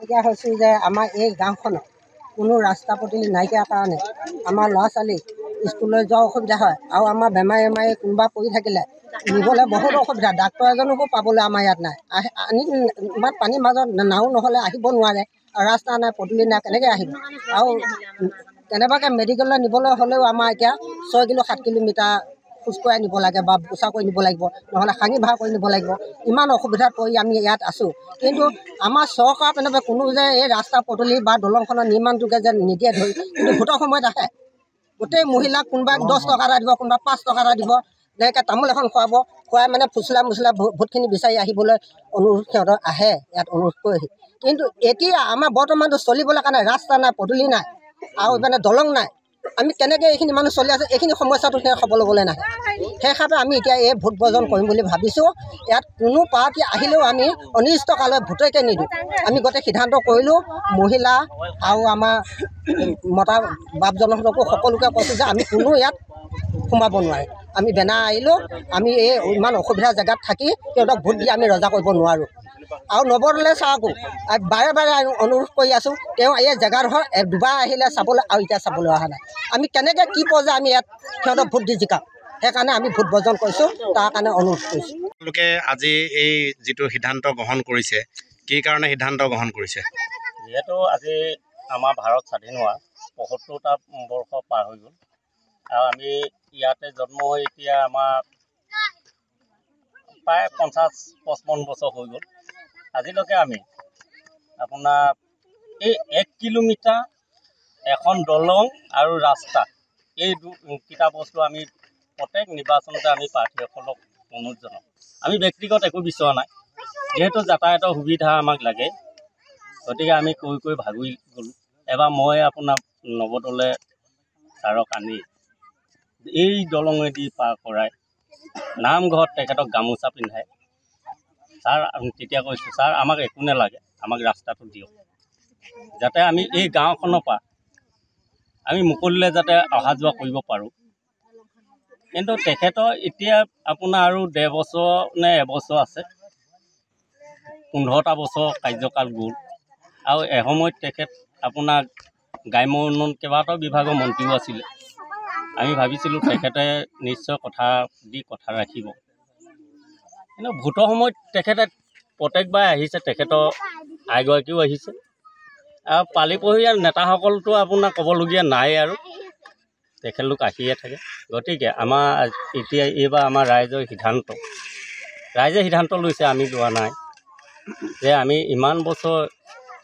এতিয়া হৈছোঁ যে আমাৰ এই গাঁওখনত কোনো ৰাস্তা পদূলি নাইকিয়াৰ কাৰণে আমাৰ ল'ৰা ছোৱালী স্কুললৈ যোৱা অসুবিধা হয় আৰু আমাৰ বেমাৰী কোনোবা পৰি থাকিলে নিবলৈ বহুত অসুবিধা। ডাক্তৰ এজনকো পাবলৈ আমাৰ ইয়াত নাই। আনি ইমান পানীৰ মাজত নাও নহ'লে আহিব নোৱাৰে আৰু ৰাস্তা নাই পদূলি নাই, কেনেকৈ আহিব? আৰু কেনেবাকৈ মেডিকেললৈ নিবলৈ হ'লেও আমাৰ এতিয়া 6 কিলো 7 কিলোমিটাৰ খোজকঢ়াই নিব লাগে বা বোচা কৰি নিব লাগিব, নহ'লে খাঙি ভাড়া কৰি নিব লাগিব। ইমান অসুবিধাত পৰি আমি ইয়াত আছোঁ। কিন্তু আমাৰ চৰকাৰ তেনেকৈ কোনো যে এই ৰাস্তা পদূলি বা দলংখনৰ নিৰ্মাণটোকে যে নিদিয়ে ধৰি, কিন্তু ভোটৰ সময়ত আহে গোটেই মহিলাক কোনোবাই 10 টকা এটা দিব, কোনোবা 5 টকা এটা দিব, তেনেকৈ তামোল এখন খুৱাই মানে ফুচলাই ভোটখিনি বিচাৰি আহিবলৈ অনুৰোধ সিহঁতৰ আহে ইয়াত অনুৰোধ কৰি। কিন্তু এতিয়া আমাৰ বৰ্তমানটো চলিবলৈ কাৰণে ৰাস্তা নাই, পদূলি নাই আৰু মানে দলং নাই। আমি কেনেকৈ এইখিনি মানুহ চলি আছোঁ, এইখিনি সমস্যাটো সেই খবৰ ল'বলৈ নাহে। সেইকাৰণে আমি এতিয়া এই ভোট বৰ্জন কৰিম বুলি ভাবিছোঁ। ইয়াত কোনো পাৰ্টি আহিলেও আমি অনিষ্টকালৈ ভোটকে নিদিওঁ। আমি গোটেই সিদ্ধান্ত কৰিলোঁ, মহিলা আৰু আমাৰ মতা বাপজনহঁতকো সকলোকে কৈছোঁ যে আমি কোনো ইয়াত সোমাব নোৱাৰে। আমি বেনাৰ আহিলোঁ, আমি এই ইমান অসুবিধা জেগাত থাকি সিহঁতক ভোট দি আমি ৰজা কৰিব নোৱাৰোঁ। আৰু নৱদলে চাওকো বাৰে বাৰে অনুৰোধ কৰি আছোঁ, তেওঁ এই জেগাডোখৰ দুবাৰ আহিলে চাবলৈ আৰু এতিয়া চাবলৈ অহা নাই। আমি কেনেকৈ কি পৰ্যায়ে আমি ইয়াত সিহঁতক ভোট দি জিকাম, সেইকাৰণে আমি ভোট বৰ্জন কৰিছোঁ, তাৰ কাৰণে অনুৰোধ কৰিছোঁ। তেওঁলোকে আজি এই যিটো সিদ্ধান্ত গ্ৰহণ কৰিছে, কি কাৰণে সিদ্ধান্ত গ্ৰহণ কৰিছে? যিহেতু আজি আমাৰ ভাৰত স্বাধীন হোৱা ৭৫টা বৰ্ষ পাৰ হৈ গ'ল আৰু আমি ইয়াতে জন্ম হৈ এতিয়া আমাৰ প্ৰায় ৫০-৫৫ বছৰ হৈ গ'ল। আজিলৈকে আমি আপোনাৰ এই 1 কিলোমিটাৰ এখন দলং আৰু ৰাস্তা, এই দুটা বস্তু আমি প্ৰত্যেক নিৰ্বাচনতে আমি প্ৰাৰ্থীসকলক অনুৰোধ জনাওঁ। আমি ব্যক্তিগত একো বিচৰা নাই, যিহেতু যাতায়াতৰ সুবিধা আমাক লাগে, গতিকে আমি কৈ ভাগি গ'লোঁ। এবাৰ মই আপোনাৰ নৱদলে ছাৰক আনি এই দলঙেদি পাৰ কৰাই নামঘৰত তেখেতক গামোচা পিন্ধাই, ছাৰ তেতিয়া কৈছোঁ, ছাৰ আমাক একো নালাগে, আমাক ৰাস্তাটো দিয়ক, যাতে আমি এই গাঁওখনৰ পৰা আমি মুকলিলৈ যাতে অহা যোৱা কৰিব পাৰোঁ। কিন্তু তেখেতৰ এতিয়া আপোনাৰ আৰু 1.5 বছৰ নে 1 বছৰ আছে, 15টা বছৰ কাৰ্যকাল গ'ল আৰু এসময়ত তেখেত আপোনাৰ গ্ৰাম্য উন্নয়ন কেইবাটাও বিভাগৰ মন্ত্ৰীও আছিলে। আমি ভাবিছিলোঁ তেখেতে নিশ্চয় কথা ৰাখিব। কিন্তু ভোটৰ সময়ত তেখেতে প্ৰত্যেকবাৰ আহিছে, তেখেতৰ আইগৰাকীও আহিছে আৰু পালিপহৰীয়া নেতাসকলতো আপোনাৰ ক'বলগীয়া নাই আৰু তেখেতলোক আহিয়ে থাকে। গতিকে আমাৰ এতিয়া এইবাৰ আমাৰ ৰাইজে সিদ্ধান্ত লৈছে, আমি লোৱা নাই, যে আমি ইমান বছৰ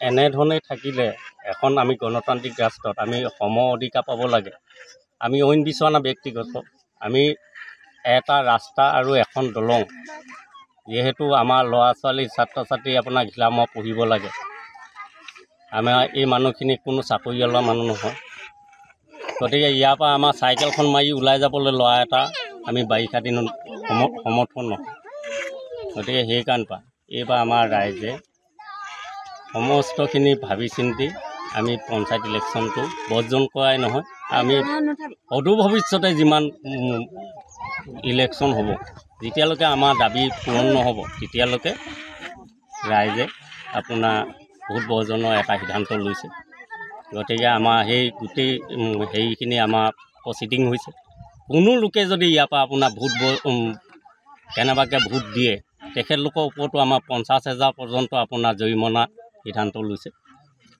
এনেধৰণে থাকিলে এখন আমি গণতান্ত্ৰিক ৰাষ্ট্ৰত আমি সম অধিকাৰ পাব লাগে। আমি অইন বিচৰা নাই ব্যক্তিগত, আমি এটা ৰাস্তা আৰু এখন দলং, যিহেতু আমাৰ ল'ৰা ছোৱালী ছাত্ৰ ছাত্ৰী আপোনাৰ ঘিলামত পঢ়িব লাগে। আমাৰ এই মানুহখিনি কোনো চাকৰিয়ালা মানুহ নহয়, গতিকে ইয়াৰ পৰা আমাৰ চাইকেলখন মাৰি ওলাই যাবলৈ ল'ৰা এটা আমি বাৰিষা দিনত সমৰ্থন নহয়। গতিকে সেইকাৰণে এইবাৰ আমাৰ ৰাইজে সমস্তখিনি ভাবি চিন্তি আমি পঞ্চায়ত ইলেকশ্যনটো বৰ্জন কৰাই নহয়, আমি অদূৰ ভৱিষ্যতে যিমান ইলেকশ্যন হ'ব, যেতিয়ালৈকে আমাৰ দাবী পূৰণ নহ'ব, তেতিয়ালৈকে ৰাইজে আপোনাৰ ভোট বৰ্জনৰ এটা সিদ্ধান্ত লৈছে। গতিকে আমাৰ সেই গোটেই হেৰিখিনি আমাৰ প্ৰচিডিং হৈছে। কোনো লোকে যদি ইয়াৰ পৰা আপোনাৰ কেনেবাকৈ ভোট দিয়ে, তেখেতলোকৰ ওপৰতো আমাৰ 50,000 পৰ্যন্ত আপোনাৰ জৰিমনা সিদ্ধান্ত লৈছে।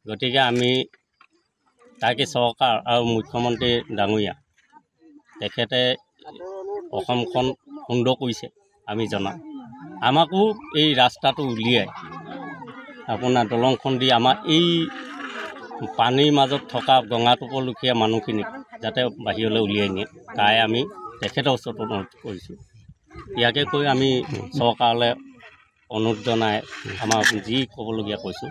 গতিকে আমি তাকে চৰকাৰ আৰু মুখ্যমন্ত্ৰী ডাঙৰীয়া, তেখেতে অসমখন সুন্দৰ কৰিছে আমি জনা, আমাকো এই ৰাস্তাটো উলিয়াই আপোনাৰ দলংখন দি আমাৰ এই পানীৰ মাজত থকা গঙাটোপৰলখীয়া মানুহখিনিক যাতে বাহিৰলৈ উলিয়াই নিয়ে, তাই আমি তেখেতৰ ওচৰত অনুৰোধ কৰিছোঁ। ইয়াকে কৈ আমি চৰকাৰলৈ অনুৰোধ জনাই আমাৰ যি ক'বলগীয়া কৈছোঁ।